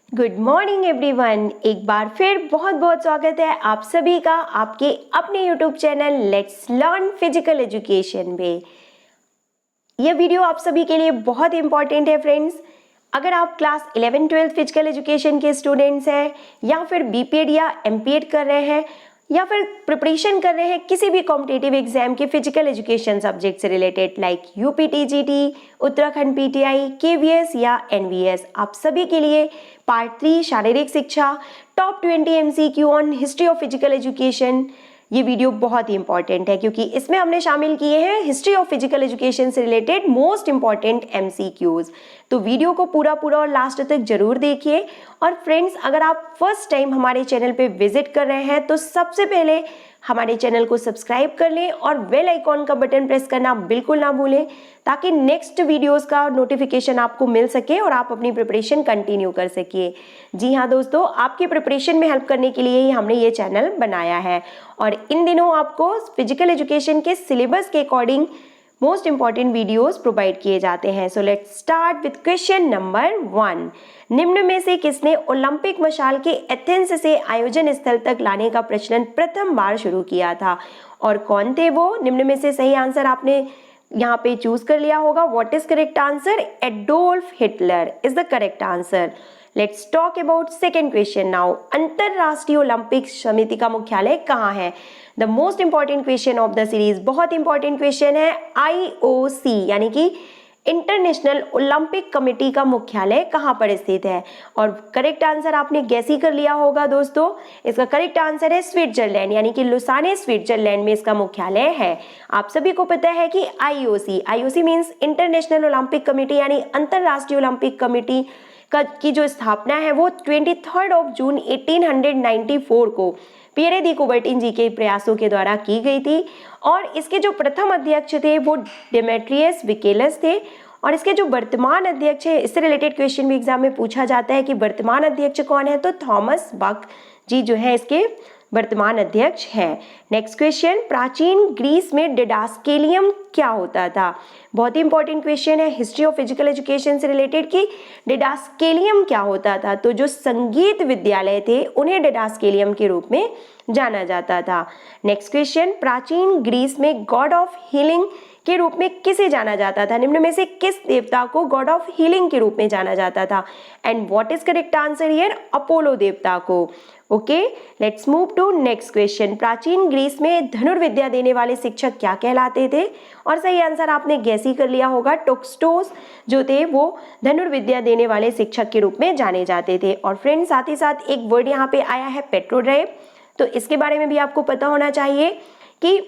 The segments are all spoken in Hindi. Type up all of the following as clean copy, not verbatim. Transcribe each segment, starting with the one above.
Good morning everyone. एक बार फिर बहुत बहुत स्वागत है आप सभी का आपके अपने YouTube channel let's learn physical education में। यह वीडियो आप सभी के लिए बहुत इंपॉर्टेंट है फ्रेंड्स। अगर आप क्लास 11-12 फिजिकल एजुकेशन के स्टूडेंट्स हैं या फिर बीपीएड या एमपीएड कर रहे हैं या फिर प्रिपरेशन कर रहे हैं किसी भी कॉम्पिटिटिव एग्जाम के फिजिकल एजुकेशन सब्जेक्ट से related like UPTGT, Uttarakhand PTI, KVS या एनवीएस, आप सभी के लिए पार्ट 3 शारीरिक शिक्षा top 20 MCQ on history of physical education, ये वीडियो बहुत ही इंपॉर्टेंट है क्योंकि इसमें हमने शामिल किए हैं हिस्ट्री ऑफ फिजिकल एजुकेशन से रिलेटेड मोस्ट इंपॉर्टेंट एमसीक्यूज। तो वीडियो को पूरा और लास्ट तक जरूर देखिए। और फ्रेंड्स, अगर आप फर्स्ट टाइम हमारे चैनल पे विजिट कर रहे हैं तो सबसे पहले हमारे चैनल को सब्सक्राइब कर लें और बेल आइकॉन का बटन प्रेस करना बिल्कुल ना भूलें ताकि नेक्स्ट वीडियोस का नोटिफिकेशन आपको मिल सके और आप अपनी प्रिपरेशन कंटिन्यू कर सकिए। जी हाँ दोस्तों, आपकी प्रिपरेशन में हेल्प करने के लिए ही हमने ये चैनल बनाया है और इन दिनों आपको फिजिकल एजुकेशन के सिलेबस के according most important videos provide किए जाते हैं। So let's start with question number 1। निम्न में से किसने ओलंपिक मशाल के एथेंस से आयोजन स्थल तक लाने का प्रचलन प्रथम बार शुरू किया था और कौन थे वो? निम्न में से सही आंसर आपने यहाँ पे चूज कर लिया होगा। What is correct answer? Adolf Hitler is the correct answer. Let's talk about second question now. अंतरराष्ट्रीय ओलंपिक समिति का मुख्यालय कहाँ है? The most important question of the series, बहुत इंपॉर्टेंट क्वेश्चन है। IOC यानी कि इंटरनेशनल ओलंपिक कमेटी का मुख्यालय कहाँ पर स्थित है? और करेक्ट आंसर आपने गैस ही कर लिया होगा दोस्तों। इसका करेक्ट आंसर है स्विट्जरलैंड यानी कि लुसाने स्विट्जरलैंड में इसका मुख्यालय है। आप सभी को पता है कि IOC means international Olympic committee यानी अंतरराष्ट्रीय ओलंपिक कमेटी की जो स्थापना है वो 23 जून 1894 को पियरे दी कुबर्टिन जी के प्रयासों के द्वारा की गई थी और इसके जो प्रथम अध्यक्ष थे वो डेमेट्रियस विकेलस थे और इसके जो वर्तमान अध्यक्ष है, इससे रिलेटेड क्वेश्चन भी एग्जाम में पूछा जाता है कि वर्तमान अध्यक्ष कौन है, तो थॉमस बक जी जो है इसके वर्तमान अध्यक्ष है। नेक्स्ट क्वेश्चन, प्राचीन ग्रीस में डिडास्केलियम क्या होता था? बहुत ही इंपॉर्टेंट क्वेश्चन है हिस्ट्री ऑफ फिजिकल एजुकेशन से रिलेटेड कि डिडास्केलियम क्या होता था। तो जो संगीत विद्यालय थे उन्हें डिडास्केलियम के रूप में जाना जाता था। नेक्स्ट क्वेश्चन, प्राचीन ग्रीस में गॉड ऑफ हीलिंग के रूप में किसे जाना जाता था? निम्न में से किस देवता को गॉड ऑफ हीलिंग के रूप में जाना जाता था? And what is correct answer here? Apollo देवता को। Okay, let's move to next question. प्राचीन ग्रीस में धनुर्विद्या देने वाले शिक्षक क्या कहलाते थे? और सही आंसर आपने गैस ही कर लिया होगा। टोक्स्टोस जो थे वो धनुर्विद्या देने वाले शिक्षक के रूप में जाने जाते थे। और फ्रेंड्स, साथ ही साथ एक वर्ड यहाँ पे आया है पेट्रोड्राइव, तो इसके बारे में भी आपको पता होना चाहिए कि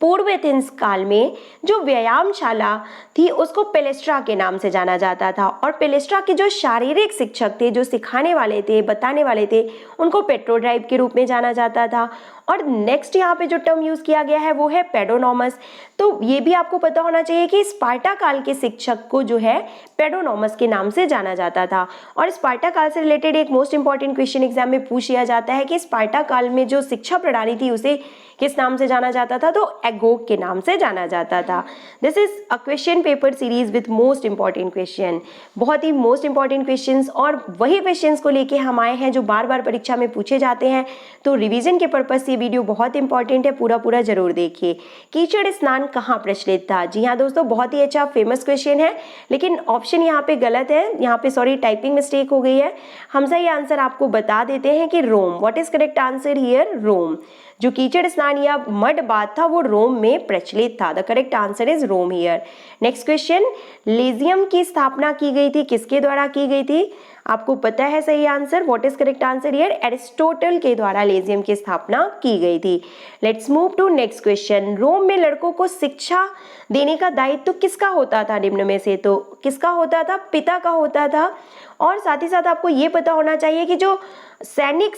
पूर्व एथेंस काल में जो व्यायामशाला थी उसको पेलेस्ट्रा के नाम से जाना जाता था और पेलेस्ट्रा के जो शारीरिक शिक्षक थे, जो सिखाने वाले थे, बताने वाले थे, उनको पेट्रोड्राइव के रूप में जाना जाता था। और नेक्स्ट यहाँ पे जो टर्म यूज किया गया है वो है पेडोनॉमस। तो ये भी आपको पता होना चाहिए कि स्पार्टा काल के शिक्षक को जो है पेडोनॉमस के नाम से जाना जाता था। और स्पार्टा काल से रिलेटेड एक मोस्ट इंपॉर्टेंट क्वेश्चन एग्जाम में पूछ लिया जाता है कि स्पार्टा काल में जो शिक्षा प्रणाली थी उसे किस नाम से जाना जाता था? तो एगोग के नाम से जाना जाता था। This is a question paper series with most important question, बहुत ही मोस्ट इंपॉर्टेंट क्वेश्चंस और वही क्वेश्चंस को लेके हम आए हैं जो बार बार परीक्षा में पूछे जाते हैं। तो रिवीजन के पर्पज से वीडियो बहुत इंपॉर्टेंट है, पूरा जरूर देखिए। कीचड़ स्नान कहाँ प्रचलित था? जी हाँ दोस्तों, बहुत ही अच्छा फेमस क्वेश्चन है, लेकिन ऑप्शन यहाँ पे गलत है, यहाँ पे सॉरी टाइपिंग मिस्टेक हो गई है। हम सही आंसर आपको बता देते हैं कि Rome. What is correct answer here? Rome. जो कीचड़ स्नान या मड बाथ था वो रोम में प्रचलित था। The correct answer is Rome here. Next question, लेजियम की स्थापना की गई थी, किसके द्वारा की गई थी? आपको पता है सही answer. What is correct answer here? Aristotle के द्वारा लेजियम की स्थापना की गई थी। Let's move to next question. Rome में लड़कों को शिक्षा देने का दायित्व किसका होता था? निम्न में से तो किसका होता था? पिता का होता था। और साथ ही साथ आपको ये पता होना चाहिए कि जो सैनिक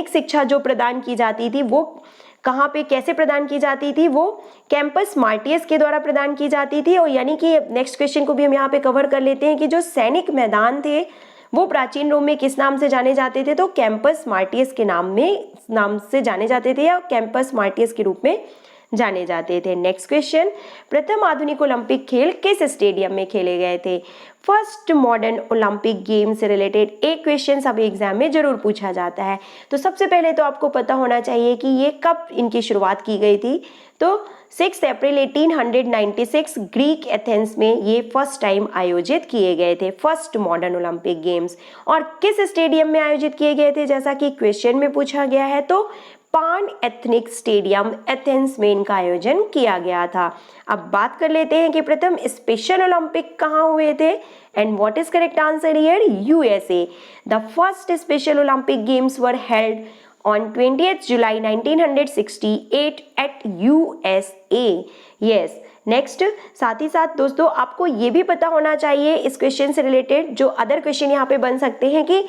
शिक्षा जो प्रदान की जाती थी वो कहाँ पे कैसे प्रदान की जाती थी? वो कैंपस मार्टियस के द्वारा प्रदान की जाती थी। और यानी कि नेक्स्ट क्वेश्चन को भी हम यहाँ पे कवर कर लेते हैं कि जो सैनिक मैदान थे वो प्राचीन रोम में किस नाम से जाने जाते थे? तो कैंपस मार्टियस के नाम से जाने जाते थे या कैंपस मार्टियस के रूप में जाने जाते थे। नेक्स्ट क्वेश्चन, प्रथम आधुनिक ओलंपिक खेल किस स्टेडियम में खेले गए थे? फर्स्ट मॉडर्न ओलंपिक गेम से रिलेटेड एक क्वेश्चन सभी एग्जाम में जरूर पूछा जाता है। तो सबसे पहले तो आपको पता होना चाहिए कि ये कब इनकी शुरुआत की गई थी। तो 6 अप्रैल 1896 ग्रीक एथेंस में ये फर्स्ट टाइम आयोजित किए गए थे, फर्स्ट मॉडर्न ओलंपिक गेम्स। और किस स्टेडियम में आयोजित किए गए थे, जैसा कि क्वेश्चन में पूछा गया है, तो पान एथनिक स्टेडियम एथेंस में इनका आयोजन किया गया था। अब बात कर लेते हैं कि प्रथम स्पेशल ओलंपिक कहाँ हुए थे, and what is correct answer here, USA. The first special Olympic games were held on 20th July 1968 at USA. Yes. Next, साथ ही साथ दोस्तों आपको ये भी पता होना चाहिए इस क्वेश्चन से रिलेटेड, जो अदर क्वेश्चन यहाँ पे बन सकते हैं, कि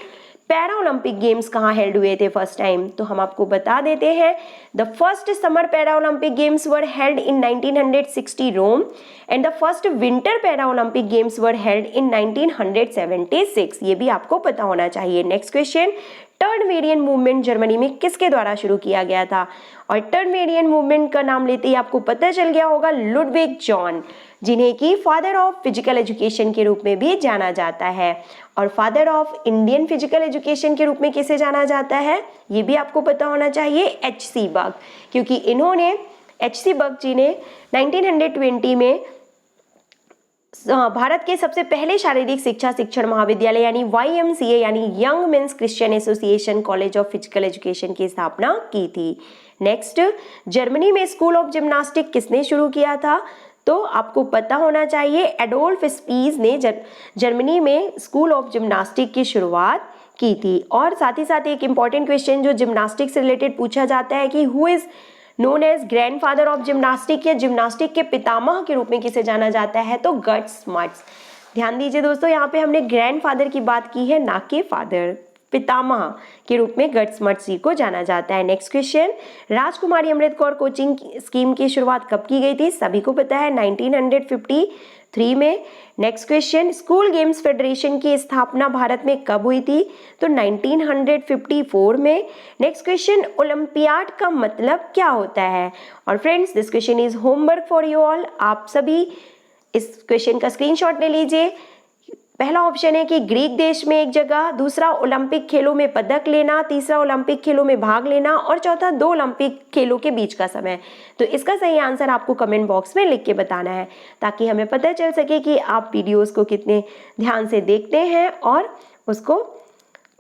पैरा ओलंपिक गेम्स कहाँ हेल्ड हुए थे फर्स्ट टाइम। तो हम आपको बता देते हैं, the first summer para Olympic games were held in 1960 Rome and the first winter para Olympic games were held in 1976। ये भी आपको पता होना चाहिए। Next question, Turnverein movement Germany में किसके द्वारा शुरू किया गया था। और टर्नवेरियन मूवमेंट का नाम लेते ही आपको पता चल गया होगा, लुडविग जॉन, जिन्हें कि फादर ऑफ फिजिकल एजुकेशन के रूप में भी जाना जाता है। और father of Indian physical education के रूप में किसे जाना जाता है, ये भी आपको पता होना चाहिए, एच.सी. बक, क्योंकि इन्होंने, एच.सी. बक जी ने 1920 में भारत के सबसे पहले शारीरिक शिक्षा शिक्षण महाविद्यालय यानी YMCA यानी young mains Christian association college of physical education की स्थापना की थी। नेक्स्ट, जर्मनी में स्कूल ऑफ जिम्नास्टिक किसने शुरू किया था, तो आपको पता होना चाहिए, एडोल्फ स्पीज ने जर्मनी में स्कूल ऑफ जिम्नास्टिक की शुरुआत की थी। और साथ ही साथ एक इंपॉर्टेंट क्वेश्चन जो जिम्नास्टिक से रिलेटेड पूछा जाता है कि who is known as grandfather of gymnastic, या जिम्नास्टिक के पितामह के रूप में किसे जाना जाता है, तो गट स्मट्स। ध्यान दीजिए दोस्तों, यहाँ पे हमने ग्रैंडफादर की बात की है, ना कि फादर। पितामह के रूप में गट स्मट्स जी को जाना जाता है। नेक्स्ट क्वेश्चन, राजकुमारी अमृत कौर कोचिंग स्कीम की शुरुआत कब की गई थी, सभी को पता है 1953 में। Next question, school games federation की स्थापना भारत में कब हुई थी, तो 1954 में। नेक्स्ट क्वेश्चन, ओलंपियाड का मतलब क्या होता है। और friends, this question is homework for you all. आप सभी इस क्वेश्चन का स्क्रीनशॉट ले लीजिए। पहला ऑप्शन है कि ग्रीक देश में एक जगह, दूसरा ओलंपिक खेलों में पदक लेना, तीसरा ओलंपिक खेलों में भाग लेना, और चौथा 2 ओलंपिक खेलों के बीच का समय। तो इसका सही आंसर आपको कमेंट बॉक्स में लिख के बताना है, ताकि हमें पता चल सके कि आप वीडियोस को कितने ध्यान से देखते हैं और उसको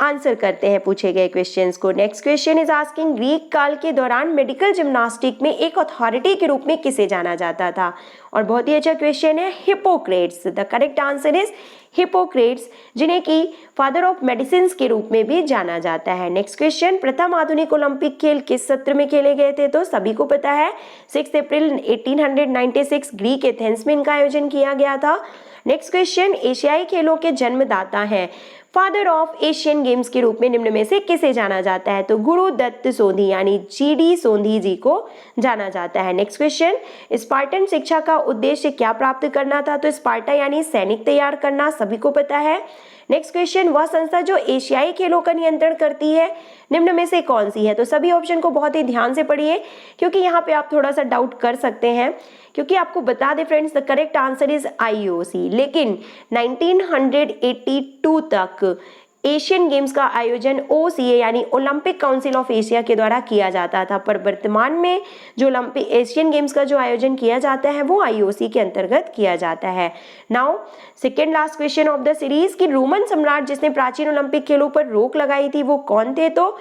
आंसर करते हैं पूछे गए क्वेश्चंस को। Next question is asking, Greek काल के दौरान मेडिकल जिम्नास्टिक में एक अथॉरिटी के रूप में किसे जाना जाता था। और बहुत ही अच्छा क्वेश्चन है, Hippocrates. The correct answer is Hippocrates, जिन्हें कि फादर ऑफ मेडिसिन के रूप में भी जाना जाता है। नेक्स्ट क्वेश्चन, प्रथम आधुनिक ओलंपिक खेल किस सत्र में खेले गए थे, तो सभी को पता है 6 अप्रैल 1896 ग्रीक एथेंस में इनका आयोजन किया गया था। नेक्स्ट क्वेश्चन, एशियाई खेलों के जन्मदाता हैं, फादर ऑफ एशियन गेम्स के रूप में निम्न में से किसे जाना जाता है, तो गुरुदत्त सोंधी यानी GD सोंधी जी को जाना जाता है। नेक्स्ट क्वेश्चन, स्पार्टन शिक्षा का उद्देश्य क्या प्राप्त करना था, तो स्पार्टा यानी सैनिक तैयार करना, सभी को पता है। नेक्स्ट क्वेश्चन, वह संस्था जो एशियाई खेलों का नियंत्रण करती है निम्न में से कौन सी है, तो सभी ऑप्शन को बहुत ही ध्यान से पढ़िए, क्योंकि यहाँ पे आप थोड़ा सा डाउट कर सकते हैं। क्योंकि आपको बता दें friends, the correct answer is IOC। लेकिन 1982 तक एशियन गेम्स का आयोजन OCA यानी ओलंपिक काउंसिल ऑफ एशिया के द्वारा किया जाता था, पर वर्तमान में जो ओलंपिक एशियन गेम्स का जो आयोजन किया जाता है वो IOC के अंतर्गत किया जाता है। Now second last question of the series, कि रोमन सम्राट जिसने प्राचीन ओलंपिक खेलों पर रोक लगाई थी वो कौन थे, तो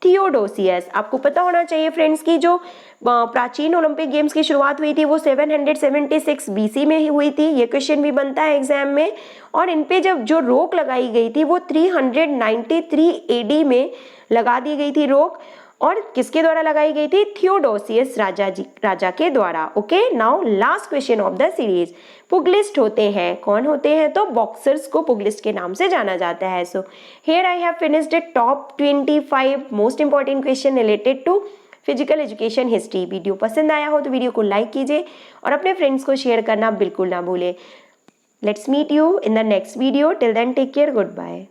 थियोडोसियस। आपको पता होना चाहिए फ्रेंड्स की जो प्राचीन ओलंपिक गेम्स की शुरुआत हुई थी वो 776 BC में ही हुई थी। ये क्वेश्चन भी बनता है एग्जाम में। और इन पे जब जो रोक लगाई गई थी वो 393 AD में लगा दी गई थी रोक, और किसके द्वारा लगाई गई थी, थियोडोसियस राजा के द्वारा। Okay, now last question of the series, pugilist होते हैं, कौन होते हैं, तो बॉक्सर्स को पुगलिस्ट के नाम से जाना जाता है। So here I have finished the top 25 most important question related to physical education history. Video पसंद आया हो तो वीडियो को लाइक कीजिए और अपने फ्रेंड्स को शेयर करना बिल्कुल ना भूलें। Let's meet you in the next video. Till then take care, good bye.